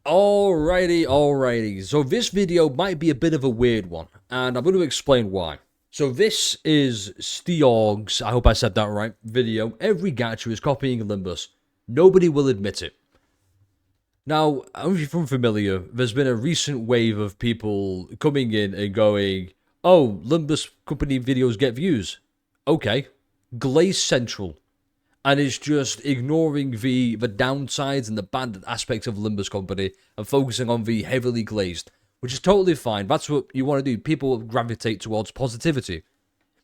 Alrighty. So this video might be a bit of a weird one, and I'm going to explain why. So this is Steorg's, I hope I said that right, video. Every gacha is copying Limbus. Nobody will admit it. Now, if you're familiar, there's been a recent wave of people coming in and going, oh, Limbus Company videos get views. Okay. Glaze Central. And it's just ignoring the downsides and the bad aspects of Limbus Company and focusing on the heavily glazed, which is totally fine. That's what you want to do. People gravitate towards positivity.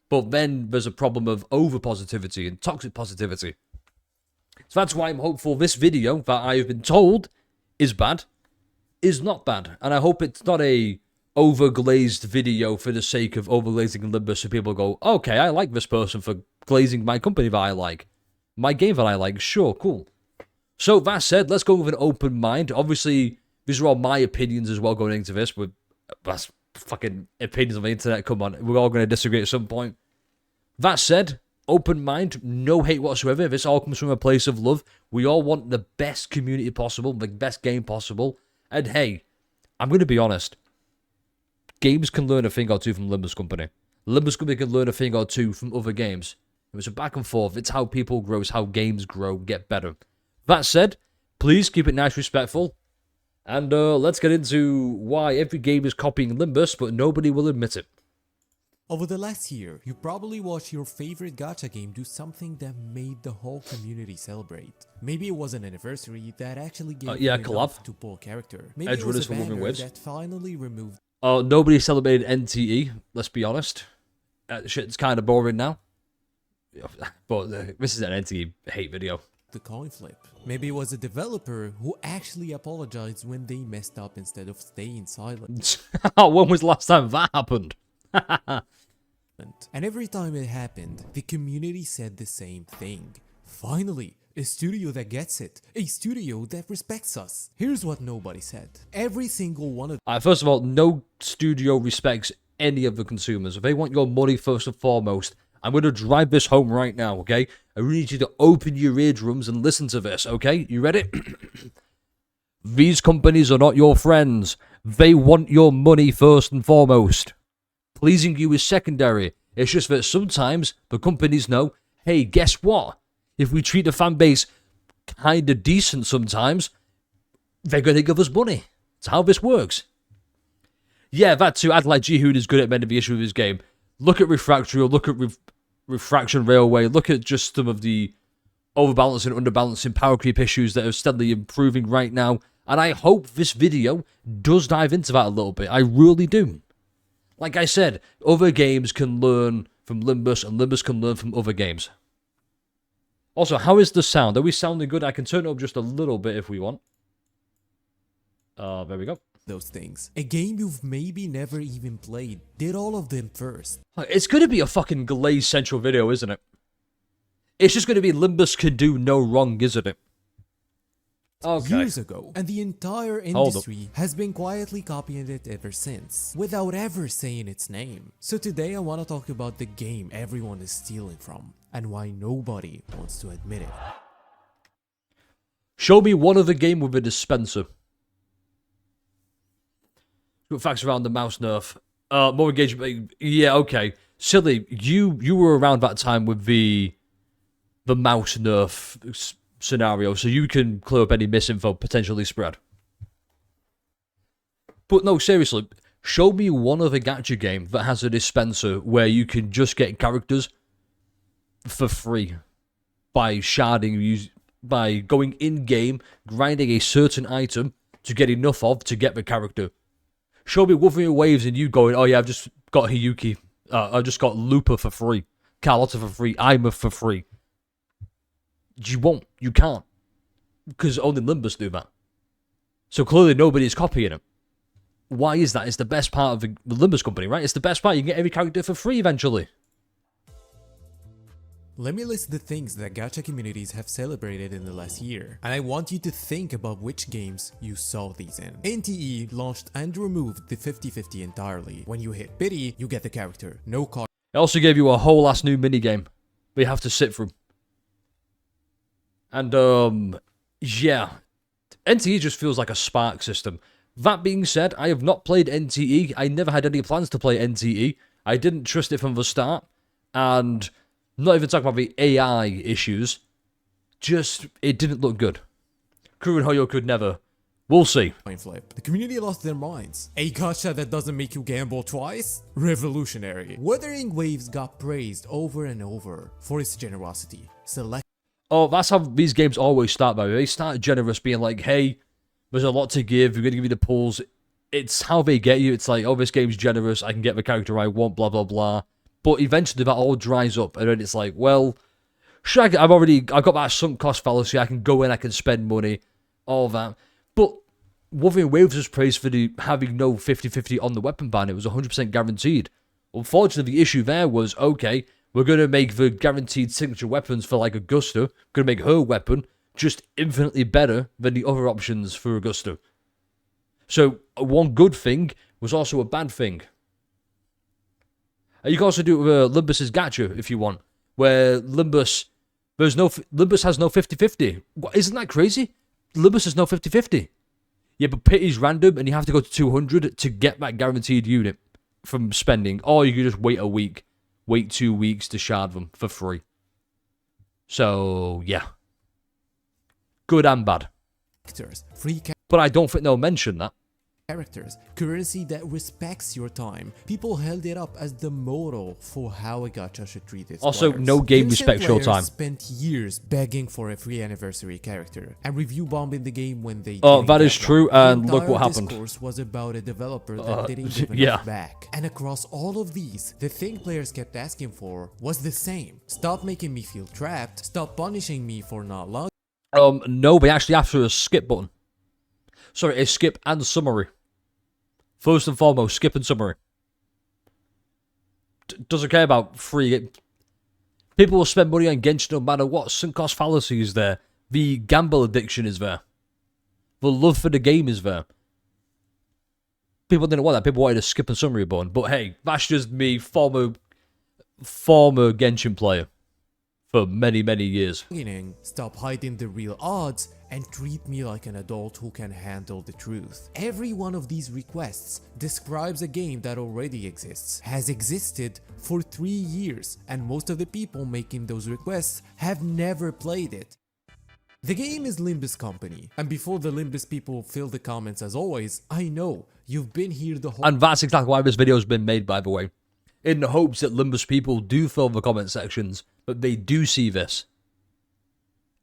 But then there's a problem of over-positivity and toxic positivity. So that's why I'm hopeful this video that I have been told is bad, is not bad. And I hope it's not a over-glazed video for the sake of over-glazing Limbus so people go, okay, I like this person for glazing my company that I like. My game that I like, sure, cool. So that said, let's go with an open mind. Obviously, these are all my opinions as well going into this, but that's fucking opinions on the internet, come on. We're all going to disagree at some point. That said, open mind, no hate whatsoever. This all comes from a place of love. We all want the best community possible, the best game possible. And hey, I'm going to be honest. Games can learn a thing or two from Limbus Company. Limbus Company can learn a thing or two from other games. It's a back and forth. It's how people grow. It's how games grow, get better. That said, please keep it nice, respectful. And let's get into why every game is copying Limbus, but nobody will admit it. Over the last year, you probably watched your favorite gacha game do something that made the whole community celebrate. Maybe it was an anniversary that actually gave you enough to pull a character. Maybe it was a banner that finally removed... Nobody celebrated NTE, let's be honest. Shit's kind of boring now. But this is an NTE hate video. The coin flip. Maybe it was a developer who actually apologized when they messed up instead of staying silent. When was the last time that happened? And every time it happened, the community said the same thing. Finally, a studio that gets it. A studio that respects us. Here's what nobody said. Every single one of... First of all, no studio respects any of the consumers. If they want your money first and foremost, I'm going to drive this home right now, okay? I really need you to open your eardrums and listen to this, okay? You ready? These companies are not your friends. They want your money first and foremost. Pleasing you is secondary. It's just that sometimes the companies know, hey, guess what? If we treat the fan base kind of decent sometimes, they're going to give us money. That's how this works. Yeah, that too. I'd like Jihoon is good at many of the issues of his game. Look at Refractory, look at Refraction Railway, look at just some of the overbalancing, underbalancing, power creep issues that are steadily improving right now. And I hope this video does dive into that a little bit. I really do. Like I said, other games can learn from Limbus, and Limbus can learn from other games. Also, how is the sound? Are we sounding good? I can turn it up just a little bit if we want. There we go. Those things. A game you've maybe never even played. Did all of them first. It's going to be a fucking Glaze Central video, isn't it? It's just going to be Limbus can do no wrong, isn't it? Okay. Years ago, and the entire industry has been quietly copying it ever since, without ever saying its name. So today I want to talk about the game everyone is stealing from, and why nobody wants to admit it. Show me one other game with a dispenser. Facts around the mouse nerf. More engagement. Yeah, okay. Silly, you were around that time with the mouse nerf scenario, so you can clear up any misinfo potentially spread. But no, seriously, show me one other gacha game that has a dispenser where you can just get characters for free by sharding, by going in-game, grinding a certain item to get enough of to get the character. Show me Wuthering Waves and you going, oh yeah, I've just got Hiyuki. I've just got Looper for free. Carlotta for free. Ima for free. You won't. You can't. Because only Limbus do that. So clearly nobody's copying it. Why is that? It's the best part of the Limbus Company, right? It's the best part. You can get every character for free eventually. Let me list the things that gacha communities have celebrated in the last year, and I want you to think about which games you saw these in. NTE launched and removed the 50-50 entirely. When you hit pity, you get the character, no cost. It also gave you a whole ass new minigame that you have to sit through. And, yeah. NTE just feels like a spark system. That being said, I have not played NTE. I never had any plans to play NTE. I didn't trust it from the start. And not even talking about the AI issues. Just, it didn't look good. Crew and Hoyo could never. We'll see. Flip. The community lost their minds. A gacha that doesn't make you gamble twice? Revolutionary. Wuthering Waves got praised over and over for its generosity. Oh, that's how these games always start, by the way. They start generous, being like, hey, there's a lot to give, we're going to give you the pulls. It's how they get you. It's like, oh, this game's generous, I can get the character I want, blah, blah, blah. But eventually that all dries up, and then it's like, well, sure, I've got that sunk cost fallacy, I can go in, I can spend money, all that. But Wuthering Waves was praised for having no 50-50 on the weapon ban. It was 100% guaranteed. Unfortunately, the issue there was, okay, we're going to make the guaranteed signature weapons for, like, Augusta, going to make her weapon just infinitely better than the other options for Augusta. So, one good thing was also a bad thing. You can also do it with Limbus's Gacha, if you want, where Limbus has no 50-50. Isn't that crazy? Limbus has no 50-50. Yeah, but pit is random, and you have to go to 200 to get that guaranteed unit from spending. Or you can just wait a week, wait 2 weeks to shard them for free. So, yeah. Good and bad. But I don't think they'll mention that. Characters, currency that respects your time. People held it up as the motto for how a gacha should treat its also, players. no game respects your time. Spent years begging for a free anniversary character and review bombing the game when they. Oh, that is true, and look what happened. The discourse was about a developer that didn't give enough back. And across all of these, the thing players kept asking for was the same. Stop making me feel trapped. Stop punishing me for not logging. No, but actually after a skip button. Sorry, a skip and summary. First and foremost, skip and summary. Doesn't care about free. People will spend money on Genshin no matter what. Sunk cost fallacy is there. The gamble addiction is there. The love for the game is there. People didn't want that. People wanted a skip and summary button. But hey, that's just me, former Genshin player. For many, many years. Stop hiding the real odds and treat me like an adult who can handle the truth. Every one of these requests describes a game that already exists, has existed for 3 years, and most of the people making those requests have never played it. The game is Limbus Company, and before the Limbus people fill the comments as always, I know you've been here the whole. And that's exactly why this video has been made, by the way. In the hopes that Limbus people do fill the comment sections, but they do see this.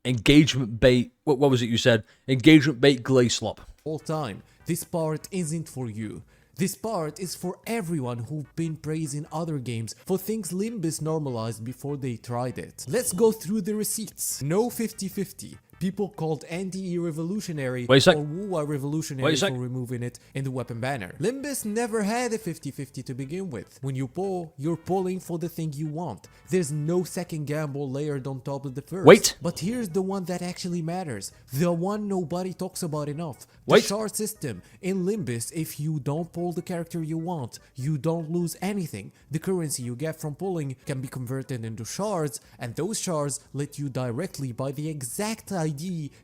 Engagement bait, what was it you said? Engagement bait glaze slop. All time, this part isn't for you. This part is for everyone who've been praising other games for things Limbus normalized before they tried it. Let's go through the receipts. No 50-50. People called NTE revolutionary or WUA revolutionary for removing it in the weapon banner. Limbus never had a 50-50 to begin with. When you pull, you're pulling for the thing you want. There's no second gamble layered on top of the first. But here's the one that actually matters. The one nobody talks about enough. The shard system. In Limbus, if you don't pull the character you want, you don't lose anything. The currency you get from pulling can be converted into shards, and those shards let you directly buy the exact ID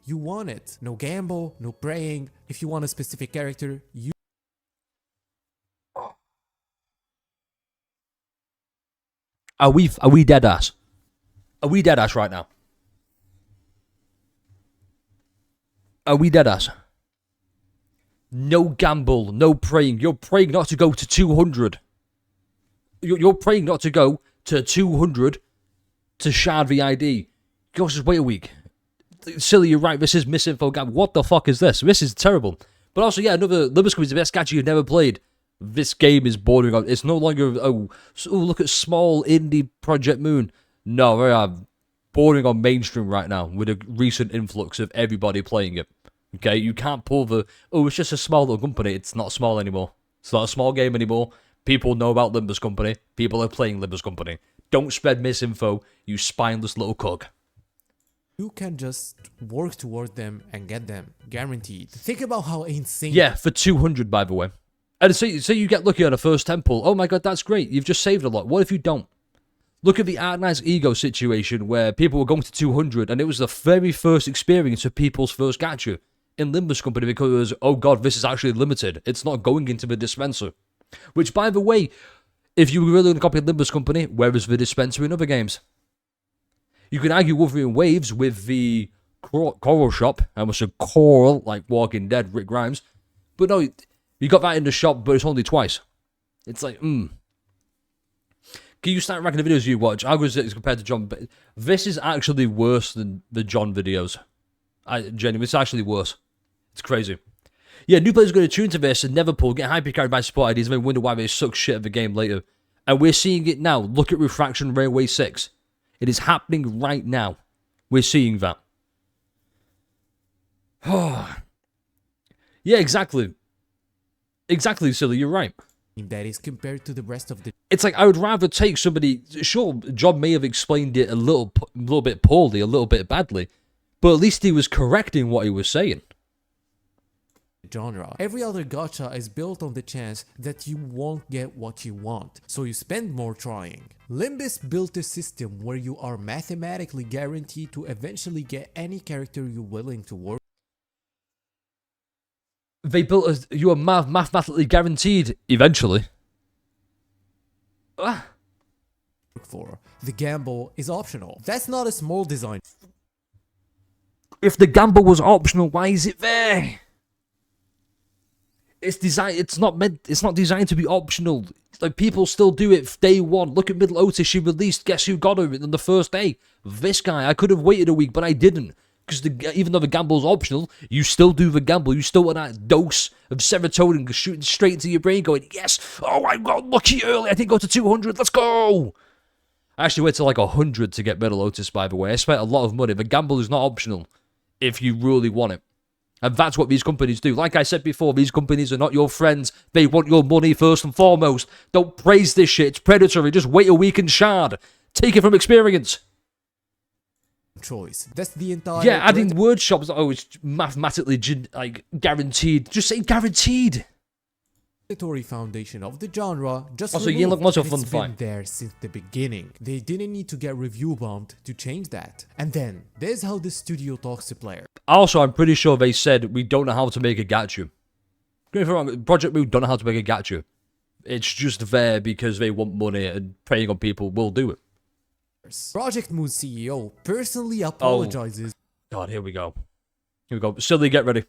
you want it. No gamble, no praying. If you want a specific character, you. Are we dead ass? Are we dead ass right now? Are we dead ass? No gamble, no praying. You're praying not to go to 200. You're praying not to go to 200 to shard the ID. Go just wait a week. Silly, you're right. This is misinfo gamble. What the fuck is this? This is terrible. But also, yeah, another Limbus Company is the best gacha you've never played. This game is bordering on. It's no longer look at small indie Project Moon. No, we are bordering on mainstream right now with a recent influx of everybody playing it. Okay, you can't pull the it's just a small little company. It's not small anymore. It's not a small game anymore. People know about Limbus Company. People are playing Limbus Company. Don't spread misinfo, you spineless little cuck. You can just work toward them and get them, guaranteed. Think about how insane. Yeah, for 200, by the way. And say you get lucky on a first 10 pull. Oh my god, that's great. You've just saved a lot. What if you don't? Look at the Art Ego situation where people were going to 200 and it was the very first experience of people's first gacha. in Limbus Company because, oh god, this is actually limited. It's not going into the dispenser. Which, by the way, if you were really going to copy Limbus Company, where is the dispenser in other games? You can argue Wuthering Waves with the Coral Shop. I almost said Coral, like Walking Dead, Rick Grimes. But no, you got that in the shop, but it's only twice. It's like, Can you start ranking the videos you watch? How good is it compared to John? This is actually worse than the John videos. Genuinely, it's actually worse. It's crazy. Yeah, new players are going to tune to this and never pull, get hyper carried by support ideas, and then wonder why they suck shit at the game later. And we're seeing it now. Look at Refraction Railway 6. It is happening right now. We're seeing that. Yeah, exactly. Exactly, silly, you're right. That is compared to the rest of the... It's like I would rather take somebody... Sure, John may have explained it a little bit poorly, a little bit badly, but at least he was correcting what he was saying. Genre. Every other gacha is built on the chance that you won't get what you want, so you spend more trying. Limbus built a system where you are mathematically guaranteed to eventually get any character you're willing to work. They built you are mathematically guaranteed eventually. For. The gamble is optional. That's not a small design. If the gamble was optional, why is it there? It's designed. It's not designed to be optional. Like, people still do it day one. Look at Middle Otis. She released. Guess who got her on the first day? This guy. I could have waited a week, but I didn't. Because even though the gamble's optional, you still do the gamble. You still want that dose of serotonin shooting straight into your brain, going, yes. Oh, I got lucky early. I didn't go to 200. Let's go. I actually went to like 100 to get Middle Otis. By the way, I spent a lot of money. The gamble is not optional if you really want it. And that's what these companies do. Like I said before, these companies are not your friends. They want your money first and foremost. Don't praise this shit. It's predatory. Just wait a week and shard. Take it from experience. Choice. That's the entire... Yeah, adding word shops. Oh, it's mathematically guaranteed. Just say guaranteed. Foundation of the genre just also, you look much of fun it's been there since the beginning. They didn't need to get review bombed to change that. And then there's how the studio talks to players. Also, I'm pretty sure they said we don't know how to make a gacha. Don't get me wrong, Project Moon don't know how to make a gacha. It's just there because they want money and preying on people will do it. Project Moon CEO personally apologizes. God, here we go. Here we go. Silly, get ready.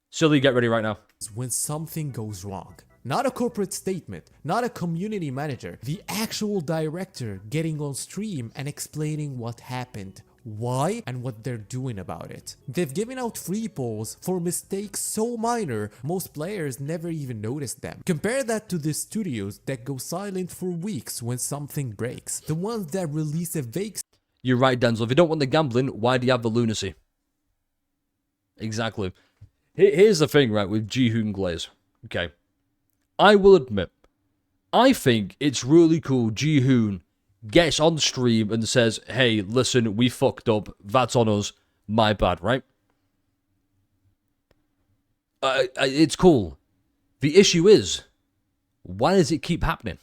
Silly, get ready right now. When something goes wrong. Not a corporate statement, not a community manager, the actual director getting on stream and explaining what happened, why, and what they're doing about it. They've given out free polls for mistakes so minor, most players never even noticed them. Compare that to the studios that go silent for weeks when something breaks. The ones that release a vague... You're right, Denzel. If you don't want the gambling, why do you have the lunacy? Exactly. Here's the thing, right, with Ji-hoon Glaze. Okay. I will admit, I think it's really cool Ji-hoon gets on stream and says, hey, listen, we fucked up. That's on us. My bad, right? It's cool. The issue is, why does it keep happening?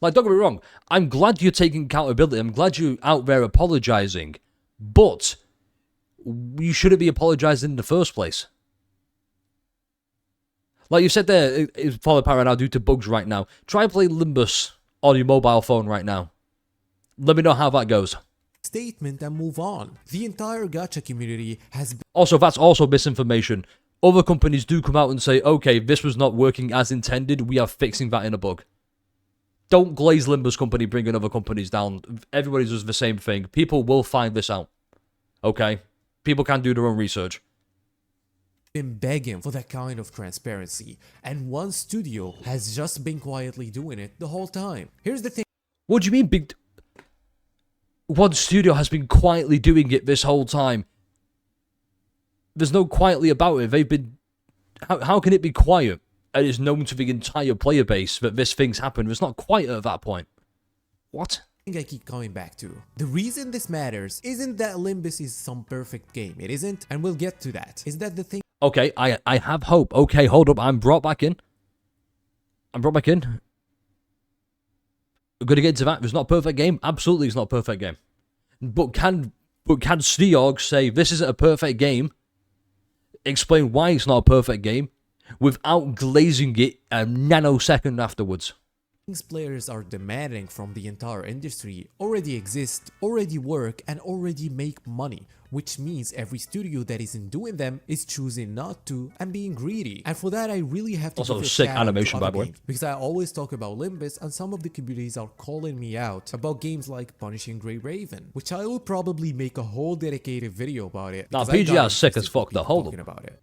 Like, don't get me wrong. I'm glad you're taking accountability. I'm glad you're out there apologizing. But you shouldn't be apologizing in the first place. Like you said there, it's falling apart right now due to bugs right now. Try and play Limbus on your mobile phone right now. Let me know how that goes. Statement and move on. The entire gacha community has... Also, that's also misinformation. Other companies do come out and say, okay, this was not working as intended. We are fixing that in a bug. Don't glaze Limbus Company bringing other companies down. Everybody does the same thing. People will find this out. Okay? People can do their own research. Been begging for that kind of transparency, and one studio has just been quietly doing it the whole time. Here's the thing. What do you mean big... One studio has been quietly doing it this whole time. There's no quietly about it. They've been... How can it be quiet? And it's known to the entire player base that this thing's happened. It's not quiet at that point. What? I keep coming back to. The reason this matters isn't that Limbus is some perfect game. It isn't, and we'll get to that. Is that the thing? Okay, I have hope. Okay, hold up. I'm brought back in. We're going to get into that. It's not a perfect game. Absolutely, it's not a perfect game. But can Steorg say this isn't a perfect game explain why it's not a perfect game without glazing it a nanosecond afterwards. Things players are demanding from the entire industry already exist, already work, and already make money, which means every studio that isn't doing them is choosing not to and being greedy. And for that, I really have to also give a sick shout animation, out by to the other way. games, because I always talk about Limbus, and some of the communities are calling me out about games like Punishing Grey Raven, which I will probably make a whole dedicated video about it. Now, because I got PGR is sick as interested fuck, with though. people Hold talking up. about it.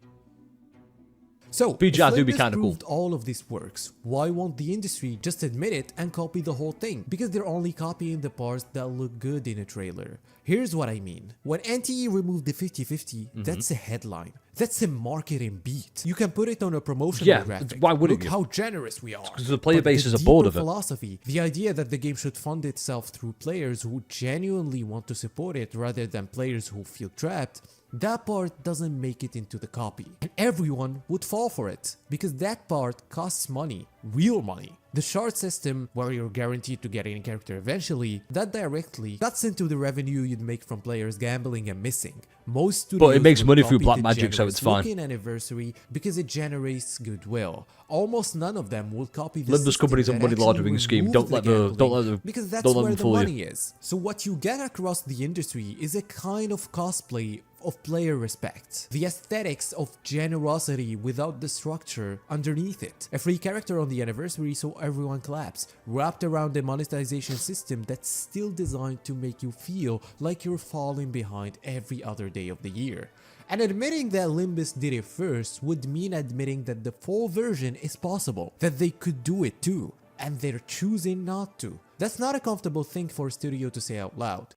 So, PGR if do be Limbus kinda cool. proved all of this works, why won't the industry just admit it and copy the whole thing? Because they're only copying the parts that look good in a trailer. Here's what I mean. When NTE removed the 50/50, that's a headline. That's a marketing beat. You can put it on a promotional graphic. Why wouldn't Look you? how generous we are. Because the player But bases the are bored deeper of it. philosophy, the idea that the game should fund itself through players who genuinely want to support it rather than players who feel trapped, that part doesn't make it into the copy. And everyone would fall for it, because that part costs money, real money. The shard system, where you're guaranteed to get any character eventually, that directly cuts into the revenue you'd make from players gambling and missing. Most studios But it makes would money through copy black the magic, so it's fine. generous-looking anniversary because it generates goodwill. Almost none of them will copy the Limbus system Company's a that money actually laundering scheme. removes Don't let the because that's don't let where them the fool you. money is. So what you get across the industry is a kind of cosplay of player respect. The aesthetics of generosity without the structure underneath it. A free character on the anniversary so everyone claps, wrapped around a monetization system that's still designed to make you feel like you're falling behind every other day of the year. And admitting that Limbus did it first would mean admitting that the full version is possible, that they could do it too, and they're choosing not to. That's not a comfortable thing for a studio to say out loud.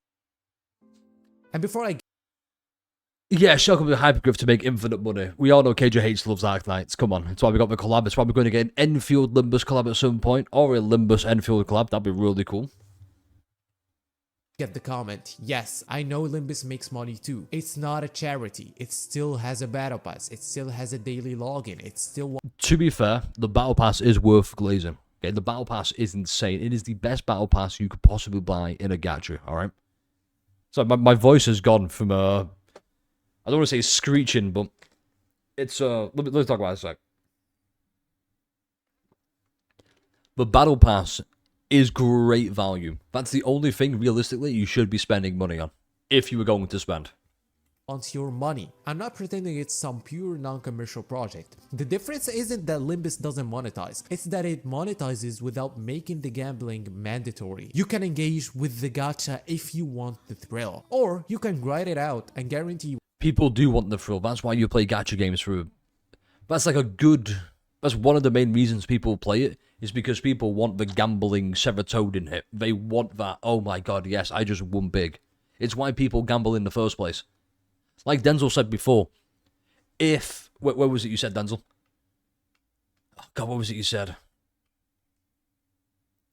And before I Yeah, shock up the hypergriff to make infinite money. We all know KJH loves Arc Knights. Come on, that's why we got the collab. It's probably going to get an Enfield Limbus collab at some point, or a Limbus Enfield collab. That'd be really cool. get the comment, yes, I know Limbus makes money too. It's not a charity. It still has a battle pass. It still has a daily login. It's still... To be fair, the battle pass is worth glazing. Okay, the battle pass is insane. It is the best battle pass you could possibly buy in a gacha, alright? So my voice has gone from I don't want to say screeching, but it's let's talk about it a sec. The battle pass is great value. That's the only thing realistically you should be spending money on, if you were going to spend. Wants your money. I'm not pretending it's some pure non-commercial project. The difference isn't that Limbus doesn't monetize, it's that it monetizes without making the gambling mandatory. You can engage with the gacha if you want the thrill, or you can grind it out and guarantee... People do want the thrill. That's why you play gacha games through. That's like a good... That's one of the main reasons people play it, is because people want the gambling serotonin hit. They want that, oh my god, yes, I just won big. It's why people gamble in the first place. Like Denzel said before, if... Where was it you said, Denzel? Oh god, what was it you said?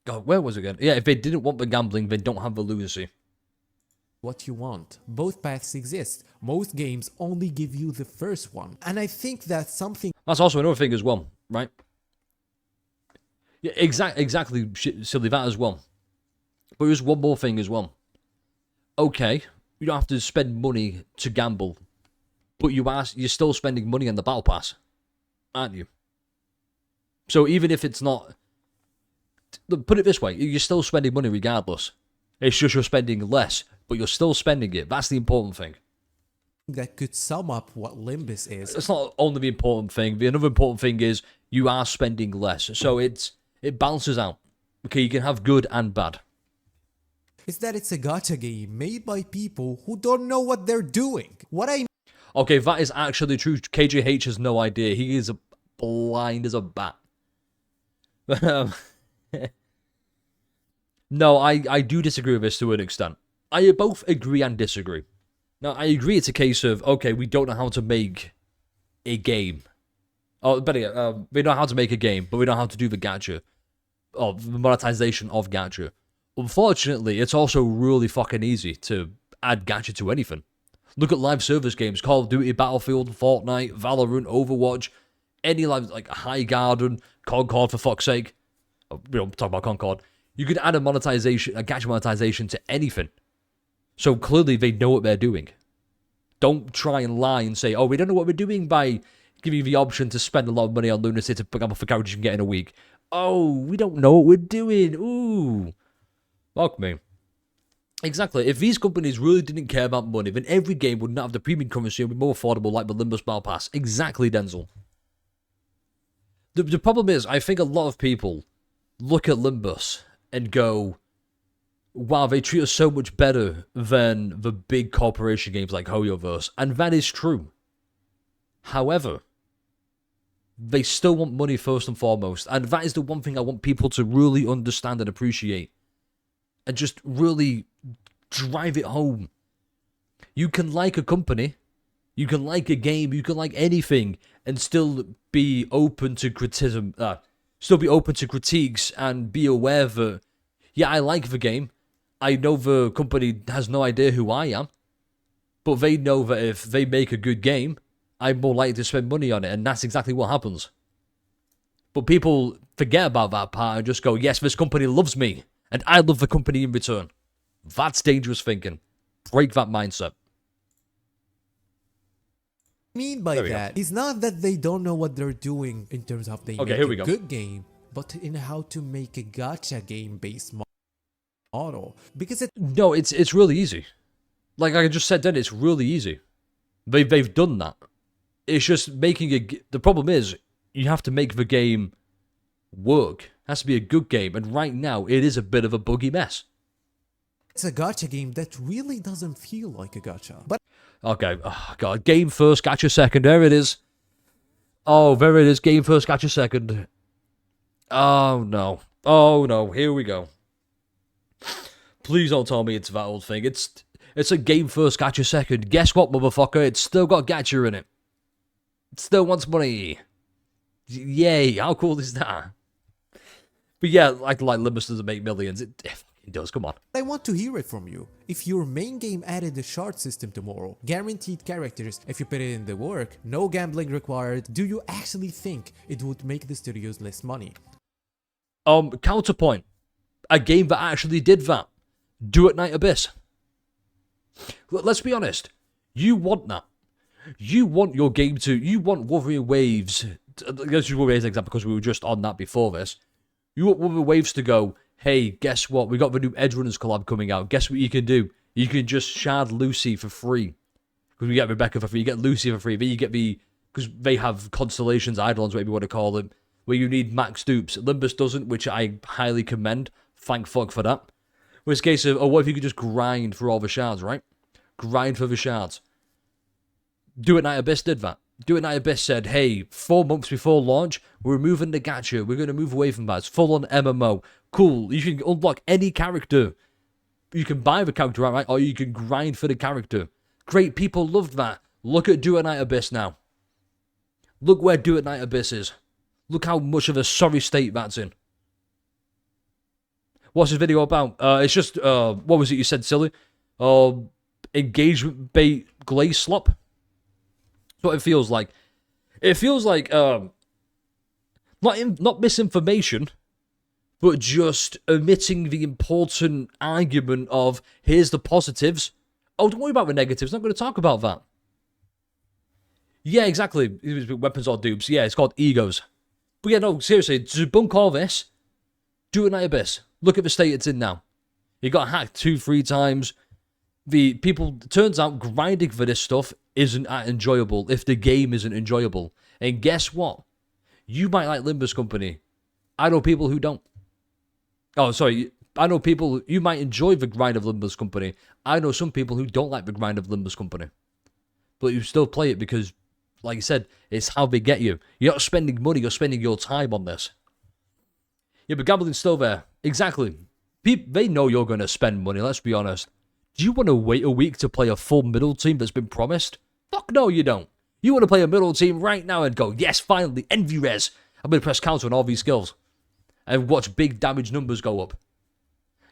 God, where was it again? Yeah, if they didn't want the gambling, they don't have the lunacy. What you want. Both paths exist. Most games only give you the first one. And I think that's something... That's also another thing as well, right? Yeah, exactly, silly, that as well. But there's one more thing as well. Okay, you don't have to spend money to gamble, but you're still spending money on the battle pass, aren't you? So even if it's not... Put it this way, you're still spending money regardless. It's just you're spending less, but you're still spending it. That's the important thing. that could sum up what Limbus is. It's not only the important thing. The another important thing is you are spending less. So it balances out. Okay, you can have good and bad. Is that it's a gacha game made by people who don't know what they're doing. Okay, that is actually true. KJH has no idea. He is blind as a bat. No, I do disagree with this to an extent. I both agree and disagree. Now, I agree it's a case of, okay, we don't know how to make a game. Oh, better yet, we know how to make a game, but we don't know how to do the gacha. Or the monetization of gacha. Unfortunately, it's also really fucking easy to add gacha to anything. Look at live service games, Call of Duty, Battlefield, Fortnite, Valorant, Overwatch, any live, like High Garden, Concord for fuck's sake. We don't talk about Concord. You could add a gacha monetization to anything. So clearly they know what they're doing. Don't try and lie and say, oh, we don't know what we're doing by giving you the option to spend a lot of money on Lunacy to pick up for characters you can get in a week. Oh, we don't know what we're doing. Ooh. Fuck me. Exactly. If these companies really didn't care about money, then every game would not have the premium currency and be more affordable like the Limbus Battle Pass. Exactly, Denzel. The problem is, I think a lot of people look at Limbus and go, wow, they treat us so much better than the big corporation games like HoYoverse. And that is true. However, they still want money first and foremost. And that is the one thing I want people to really understand and appreciate. And just really drive it home. You can like a company, you can like a game, you can like anything, and still be open to criticism, still be open to critiques, and be aware that, yeah, I like the game. I know the company has no idea who I am, but they know that if they make a good game, I'm more likely to spend money on it, and that's exactly what happens. But people forget about that part and just go, yes, this company loves me, and I love the company in return. That's dangerous thinking. Break that mindset. Mean by that is not that they don't know what they're doing in terms of they make a good game, but in how to make a gacha game based model. Because it's really easy. Like I just said then, it's really easy. They've done that. It's just making the problem is you have to make the game work. It has to be a good game, and right now it is a bit of a buggy mess. It's a gacha game that really doesn't feel like a gacha. But okay, oh god, game first, gacha second. There it is. Oh, there it is. Game first, gacha second. Oh no, here we go. Please don't tell me it's that old thing. It's a game first, gacha second. Guess what, motherfucker? It's still got gacha in it. It still wants money. Yay, how cool is that? But yeah, like Limbus doesn't make millions. It does, come on. I want to hear it from you. If your main game added a shard system tomorrow, guaranteed characters, if you put it in the work, no gambling required, do you actually think it would make the studios less money? Counterpoint. A game that actually did that. Do It Night Abyss. Let's be honest. You want that. You want your game to... You want Wuthering Waves... Let's use Wuthering Waves as an example because we were just on that before this. You want Wuthering Waves to go, hey, guess what? We got the new Edgerunners collab coming out. Guess what you can do? You can just shard Lucy for free. Because we get Rebecca for free. You get Lucy for free. Then you get because they have Constellations, Eidolons, whatever you want to call them, where you need max dupes. Limbus doesn't, which I highly commend. Thank fuck for that. Where it's a case of, oh, what if you could just grind for all the shards, right? Grind for the shards. Do It Night Abyss did that. Do It Night Abyss said, hey, 4 months before launch, we're removing the gacha. We're going to move away from that. It's full-on MMO. Cool. You can unlock any character. You can buy the character outright, or you can grind for the character. Great. People loved that. Look at Do It Night Abyss now. Look where Do It Night Abyss is. Look how much of a sorry state that's in. What's this video about? It's just, what was it you said, silly? Engagement bait glaze slop. That's what it feels like. It feels like, not misinformation, but just omitting the important argument of, here's the positives. Oh, don't worry about the negatives. I'm not going to talk about that. Yeah, exactly. Weapons or dupes. Yeah, it's called egos. But yeah, no, seriously, to debunk all this, Do It Night Abyss. Look at the state it's in now. It got hacked 2-3 times. The people, turns out, grinding for this stuff isn't that enjoyable if the game isn't enjoyable. And guess what? You might like Limbus Company. I know people who don't. Oh, sorry. I know people, you might enjoy the grind of Limbus Company. I know some people who don't like the grind of Limbus Company. But you still play it because, like I said, it's how they get you. You're not spending money, you're spending your time on this. Yeah, but gambling's still there. Exactly. They know you're going to spend money, let's be honest. Do you want to wait a week to play a full middle team that's been promised? Fuck no, you don't. You want to play a middle team right now and go, yes, finally, Envy Res. I'm going to press counter on all these skills. And watch big damage numbers go up.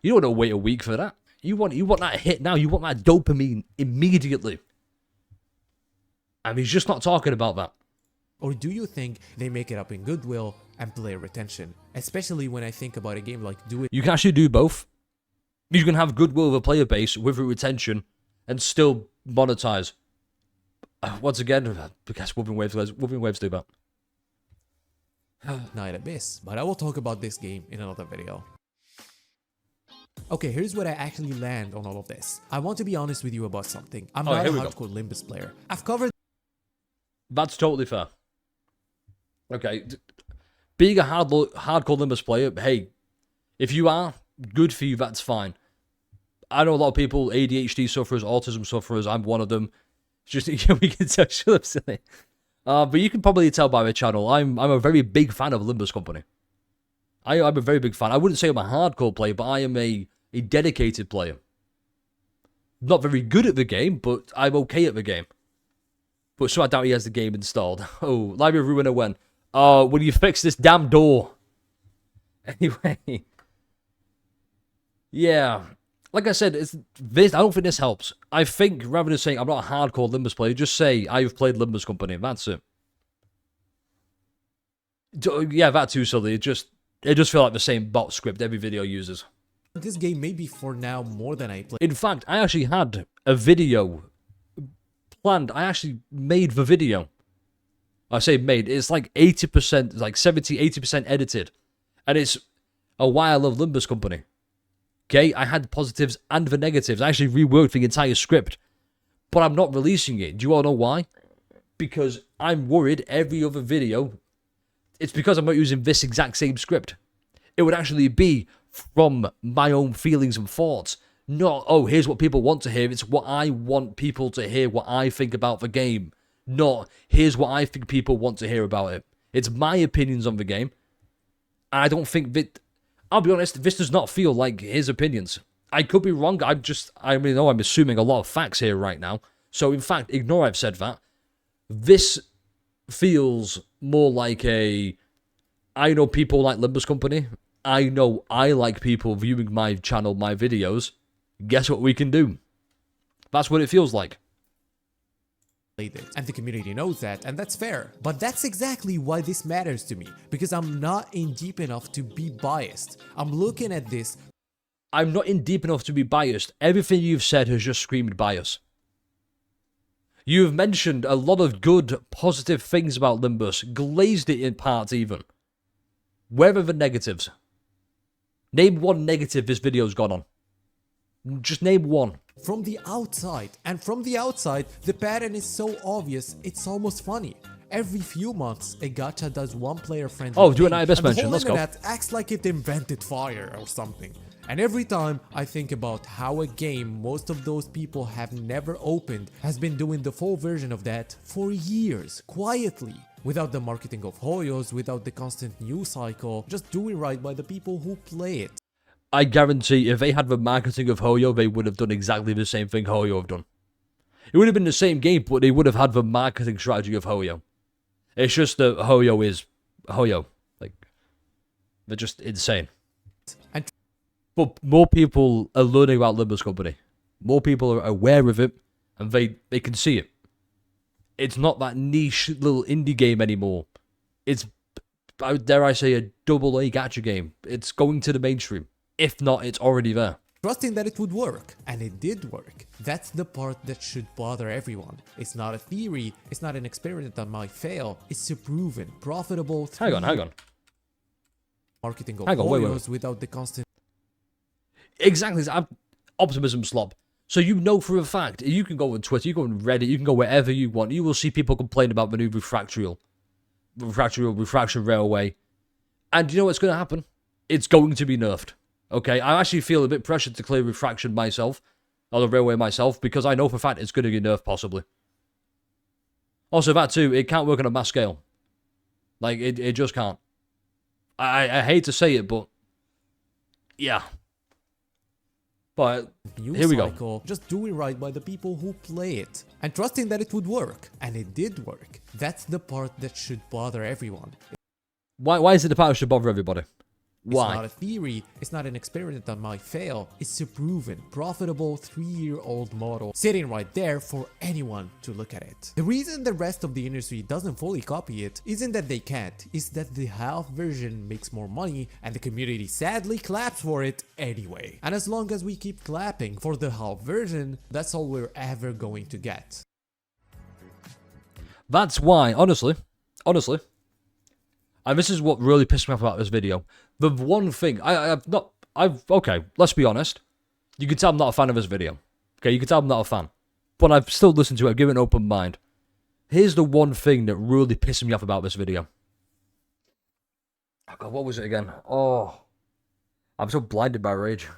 You don't want to wait a week for that. You want that hit now. You want that dopamine immediately. And he's just not talking about that. Or do you think they make it up in goodwill and player retention? Especially when I think about a game like Do It. You can actually do both. You can have goodwill of a player base with a retention and still monetize. Once again, I guess whooping waves do that. Night Abyss, but I will talk about this game in another video. Okay, here's what I actually land on all of this. I want to be honest with you about something. I'm not a hardcore Limbus player. I've covered... That's totally fair. Okay, being a hardcore Limbus player, hey, if you are, good for you, that's fine. I know a lot of people, ADHD sufferers, autism sufferers, I'm one of them. It's just, we can tell, shut up, silly. But you can probably tell by my channel, I'm a very big fan of Limbus Company. I'm a very big fan. I wouldn't say I'm a hardcore player, but I am a dedicated player. Not very good at the game, but I'm okay at the game. But so I doubt he has the game installed. Oh, Library of Ruiner when? Will you fix this damn door? Anyway. Yeah. Like I said, I don't think this helps. I think, rather than saying I'm not a hardcore Limbus player, just say I've played Limbus Company. That's it. Yeah, that too, Sully. It just feels like the same bot script every video uses. This game may be for now more than I played. In fact, I actually had a video planned. I actually made the video. I say made. It's like 80%, like 70, 80% edited. And it's a while of Limbus Company. Okay, I had the positives and the negatives. I actually reworked the entire script. But I'm not releasing it. Do you all know why? Because I'm worried every other video, it's because I'm not using this exact same script. It would actually be from my own feelings and thoughts. Not, oh, here's what people want to hear. It's what I want people to hear, what I think about the game. Not, here's what I think people want to hear about it. It's my opinions on the game. I don't think that... I'll be honest, this does not feel like his opinions. I could be wrong. I'm assuming a lot of facts here right now. So, in fact, ignore I've said that. This feels more like I know people like Limbus Company. I know I like people viewing my channel, my videos. Guess what we can do? That's what it feels like. And the community knows that, and that's fair. But that's exactly why this matters to me, because I'm not in deep enough to be biased. I'm looking at this. I'm not in deep enough to be biased. Everything you've said has just screamed bias. You've mentioned a lot of good, positive things about Limbus, glazed it in parts even. Where are the negatives? Name one negative this video's gone on. Just name one. From the outside, and from the outside, the pattern is so obvious, it's almost funny. Every few months, a gacha does one player friendly. Oh, do an IBS mention, let's go. The whole internet acts like it invented fire or something. And every time I think about how a game most of those people have never opened has been doing the full version of that for years, quietly. Without the marketing of Hoyos, without the constant news cycle, just doing right by the people who play it. I guarantee if they had the marketing of Hoyo, they would have done exactly the same thing Hoyo have done. It would have been the same game, but they would have had the marketing strategy of Hoyo. It's just that Hoyo is Hoyo. Like, they're just insane. But more people are learning about Limbus Company. More people are aware of it, and they can see it. It's not that niche little indie game anymore. It's, dare I say, a double-A gacha game. It's going to the mainstream. If not, it's already there. Trusting that it would work, and it did work. That's the part that should bother everyone. It's not a theory, it's not an experiment that might fail, it's a proven, profitable... Hang on. Marketing of Hoyos without the constant... Exactly, optimism slob. So you know for a fact, you can go on Twitter, you can go on Reddit, you can go wherever you want, you will see people complain about the new refraction railway. And you know what's going to happen? It's going to be nerfed. Okay, I actually feel a bit pressured to clear refraction myself, or the railway myself, because I know for a fact it's going to be nerfed possibly. Also that too, it can't work on a mass scale. Like, it just can't. I hate to say it, but yeah. But here we go. Just doing right by the people who play it, and trusting that it would work, and it did work. That's the part that should bother everyone. Why is it the part that should bother everybody? Why? It's not a theory, it's not an experiment that might fail, it's a proven, profitable 3-year-old model sitting right there for anyone to look at it. The reason the rest of the industry doesn't fully copy it isn't that they can't, it's that the half version makes more money and the community sadly claps for it anyway. And as long as we keep clapping for the half version, that's all we're ever going to get. That's why, honestly, and this is what really pissed me off about this video. The one thing, okay, let's be honest. You can tell I'm not a fan of this video. Okay, you can tell I'm not a fan. But I've still listened to it, I've given an open mind. Here's the one thing that really pissed me off about this video. Oh God, what was it again? Oh, I'm so blinded by rage.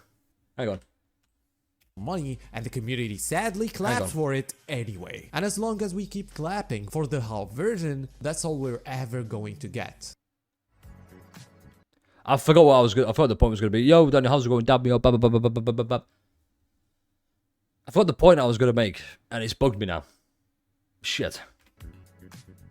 Hang on. Money, and the community sadly claps for it anyway. And as long as we keep clapping for the half version, that's all we're ever going to get. I forgot what I thought the point was going to be. Yo, Daniel, how's it going? Dab me up. Blah, blah, blah, blah, blah, blah, blah. I forgot the point I was going to make, and it's bugged me now. Shit.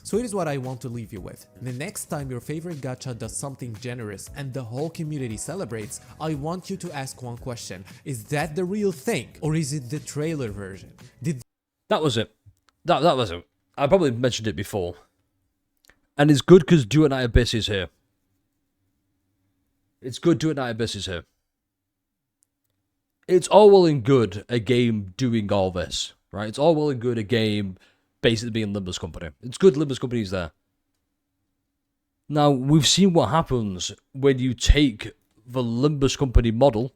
So here's what I want to leave you with. The next time your favorite gacha does something generous and the whole community celebrates, I want you to ask one question. Is that the real thing? Or is it the trailer version? That was it. That was it. I probably mentioned it before. And it's good because Do It Night Abyss is here. It's good Do It Night Abyss is here. It's all well and good a game doing all this, right? It's all well and good a game basically being Limbus Company. It's good Limbus Company's there. Now, we've seen what happens when you take the Limbus Company model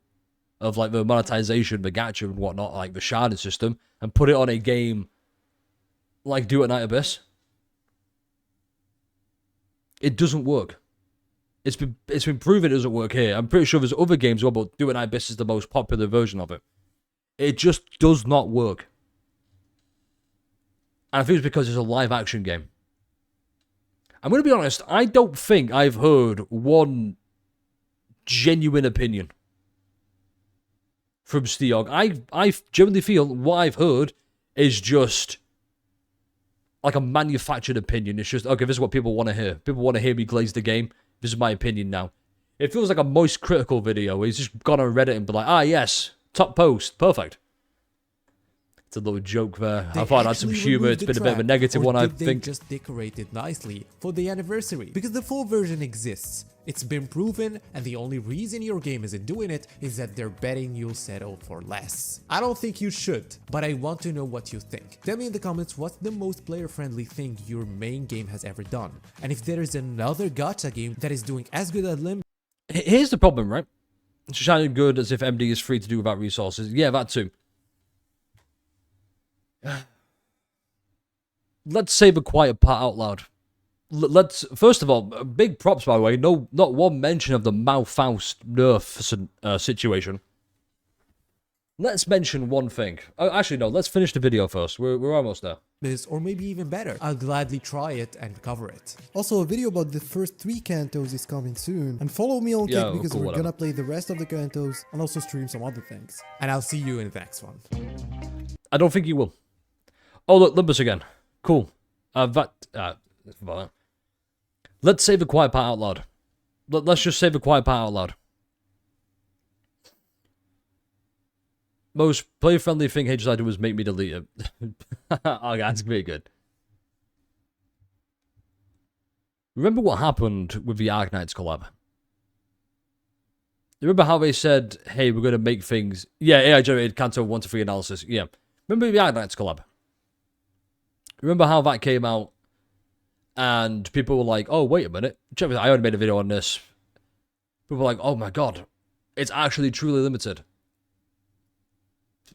of like the monetization, the gacha and whatnot, like the sharding system, and put it on a game like Do It Night Abyss. It doesn't work. It's been proven it doesn't work here. I'm pretty sure there's other games as well, but Do It Night Abyss is the most popular version of it. It just does not work. And I think it's because it's a live action game. I'm going to be honest, I don't think I've heard one genuine opinion from Steog. I genuinely feel what I've heard is just like a manufactured opinion. It's just, okay, this is what people want to hear. People want to hear me glaze the game. This is my opinion now. It feels like a moist critical video. He's just gone on Reddit and be like, ah, yes, top post, perfect. It's a little joke there. I thought I had some humor. It's been a bit of a negative one, I think. They just decorate it nicely for the anniversary? Because the full version exists. It's been proven, and the only reason your game isn't doing it is that they're betting you'll settle for less. I don't think you should, but I want to know what you think. Tell me in the comments what's the most player-friendly thing your main game has ever done. And if there is another gacha game that is doing as good as Limbus. Here's the problem, right? It's shining good as if MD is free to do without resources. Yeah, that too. Let's say the quiet part out loud. Let's first of all, big props by the way. No, not one mention of the Malfaust nerf situation. Let's mention one thing. Oh, actually, no. Let's finish the video first. We're almost there. This, or maybe even better. I'll gladly try it and cover it. Also, a video about the first 3 cantos is coming soon. And follow me on Kick because we're gonna play the rest of the cantos and also stream some other things. And I'll see you in the next one. I don't think you will. Oh, look, Limbus again. Cool. Let's say the quiet part out loud. Let's just say the quiet part out loud. Most player-friendly thing he decided was make me delete it. Oh, that's very good. Remember what happened with the Arknights collab? Remember how they said, hey, we're going to make things... Yeah, AI-generated Kanto 1-3 analysis. Yeah. Remember the Arknights collab? Remember how that came out and people were like, oh, wait a minute. Check this. I already made a video on this. People were like, oh my god. It's actually truly limited.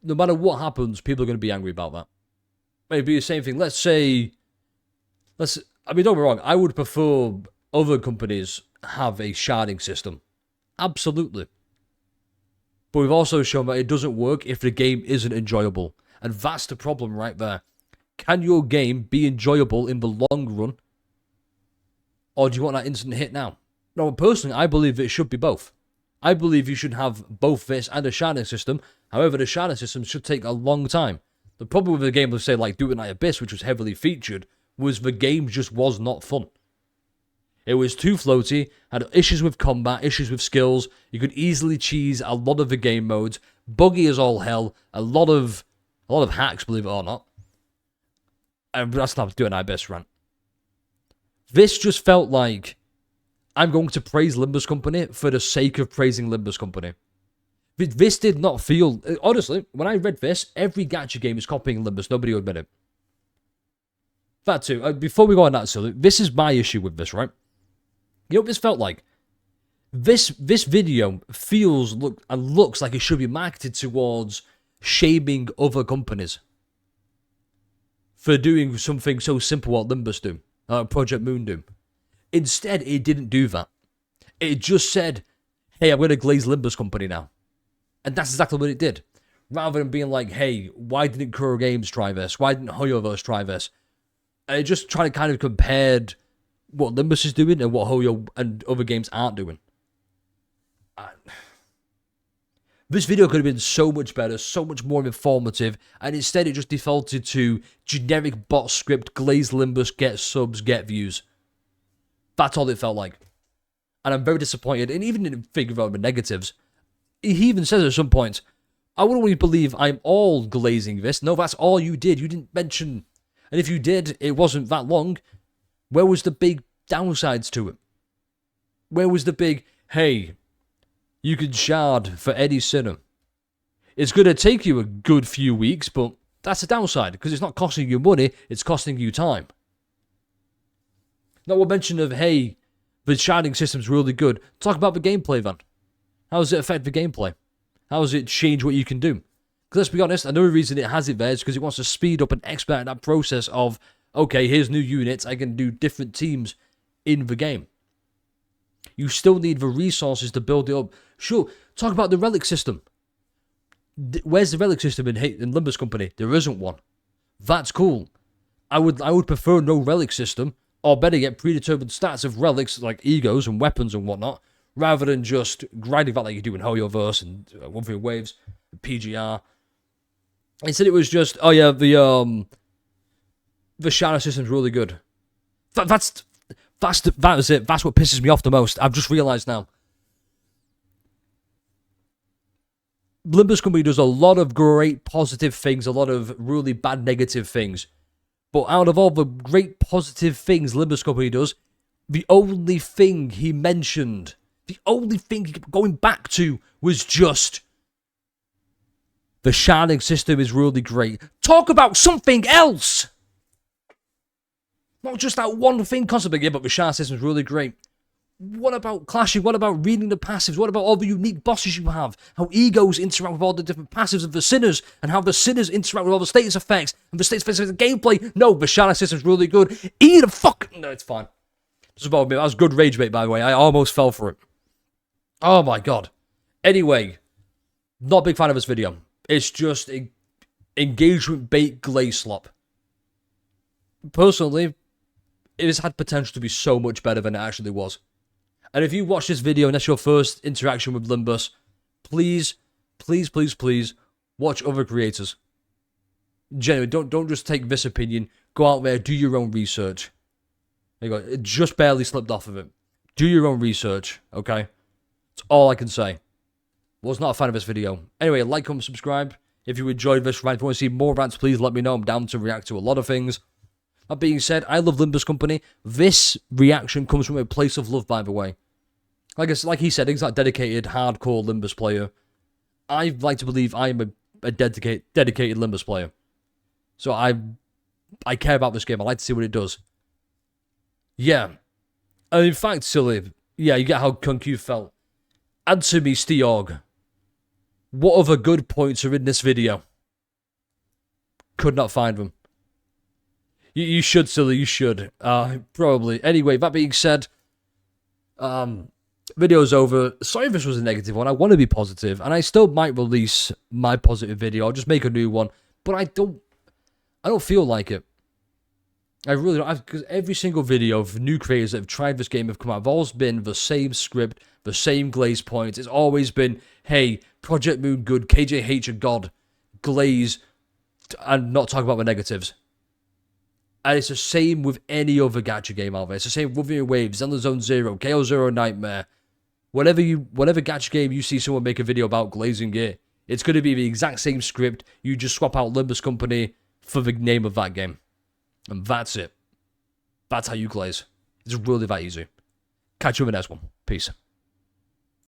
No matter what happens, people are going to be angry about that. Maybe the same thing. I mean, don't get me wrong. I would prefer other companies have a sharding system. Absolutely. But we've also shown that it doesn't work if the game isn't enjoyable. And that's the problem right there. Can your game be enjoyable in the long run? Or do you want that instant hit now? No, personally, I believe it should be both. I believe you should have both this and a sharding system. However, the sharding system should take a long time. The problem with the game, let's say, like Do It Night Abyss, which was heavily featured, was the game just was not fun. It was too floaty, had issues with combat, issues with skills. You could easily cheese a lot of the game modes. Buggy as all hell. A lot of hacks, believe it or not. And that's not Do It Night Abyss rant. This just felt like I'm going to praise Limbus Company for the sake of praising Limbus Company. This did not feel... Honestly, when I read this, every gacha game is copying Limbus. Nobody will admit it. That too. Before we go on that, so this is my issue with this, right? You know what this felt like? This video feels and looks like it should be marketed towards shaming other companies for doing something so simple what Limbus do, Project Moon do. Instead, it didn't do that. It just said, hey, I'm going to glaze Limbus Company now. And that's exactly what it did. Rather than being like, hey, why didn't Kuro Games try this? Why didn't Hoyoverse try this? And it just tried to kind of compared what Limbus is doing and what Hoyo and other games aren't doing. This video could have been so much better, so much more informative, and instead it just defaulted to generic bot script, glaze Limbus, get subs, get views. That's all it felt like. And I'm very disappointed, and even in figure out the negatives, he even says at some point, I wouldn't really believe I'm all glazing this. No, that's all you did. You didn't mention, and if you did, it wasn't that long. Where was the big downsides to it? Where was the big, hey, you can shard for any sinner? It's going to take you a good few weeks, but that's a downside, because it's not costing you money, it's costing you time. Not one mention of, hey, the sharding system's really good. Talk about the gameplay then. How does it affect the gameplay? How does it change what you can do? Because let's be honest, another reason it has it there is because it wants to speed up and expedite that process of, okay, here's new units, I can do different teams in the game. You still need the resources to build it up. Sure, talk about the relic system. Where's the relic system in Limbus Company? There isn't one. That's cool. I would prefer no relic system, or better yet, predetermined stats of relics like egos and weapons and whatnot, rather than just grinding that like you do in Hoyoverse and One for Waves, PGR. Instead, it was just, oh yeah, the shadow system's really good. That was it. That's what pisses me off the most. I've just realised now. Limbus Company does a lot of great positive things, a lot of really bad negative things. But out of all the great positive things Limbus Company does, the only thing he mentioned, the only thing he kept going back to was just the sharding system is really great. Talk about something else! Not just that one thing constantly, yeah, but the shard system is really great. What about clashing? What about reading the passives? What about all the unique bosses you have? How egos interact with all the different passives of the sinners, and how the sinners interact with all the status effects, and the status effects of the gameplay? No, the shard system is really good. Eat a fuck! No, it's fine. Just about me. That was good rage bait, by the way. I almost fell for it. Oh my god. Anyway, not a big fan of this video. It's just engagement bait glaze slop. Personally, it has had potential to be so much better than it actually was. And if you watch this video and that's your first interaction with Limbus, please, please, please, please watch other creators. Genuinely, don't just take this opinion. Go out there, do your own research. There you go. It just barely slipped off of it. Do your own research, okay? That's all I can say. Was not a fan of this video. Anyway, like, comment, subscribe. If you enjoyed this rant, if you want to see more rants, please let me know. I'm down to react to a lot of things. That being said, I love Limbus Company. This reaction comes from a place of love, by the way. Like he said, he's that dedicated, hardcore Limbus player. I like to believe I am a dedicated Limbus player. So I care about this game. I like to see what it does. Yeah. And in fact, silly. Yeah, you get how Kunq felt. Answer me, Steorg. What other good points are in this video? Could not find them. You should, silly, you should. Probably. Anyway, that being said, video's over. Sorry if this was a negative one. I want to be positive, and I still might release my positive video. I'll just make a new one, but I don't feel like it. I really don't, because every single video of new creators that have tried this game have come out. Have always been the same script, the same glaze points. It's always been, hey, Project Moon good, KJH a god, glaze, and not talk about the negatives. And it's the same with any other gacha game out there. It's the same with Moving Waves, Zelda Zone Zero, KO Zero Nightmare. Whatever gacha game you see someone make a video about glazing it, it's going to be the exact same script. You just swap out Limbus Company for the name of that game. And that's it. That's how you glaze. It's really that easy. Catch you in the next one. Peace.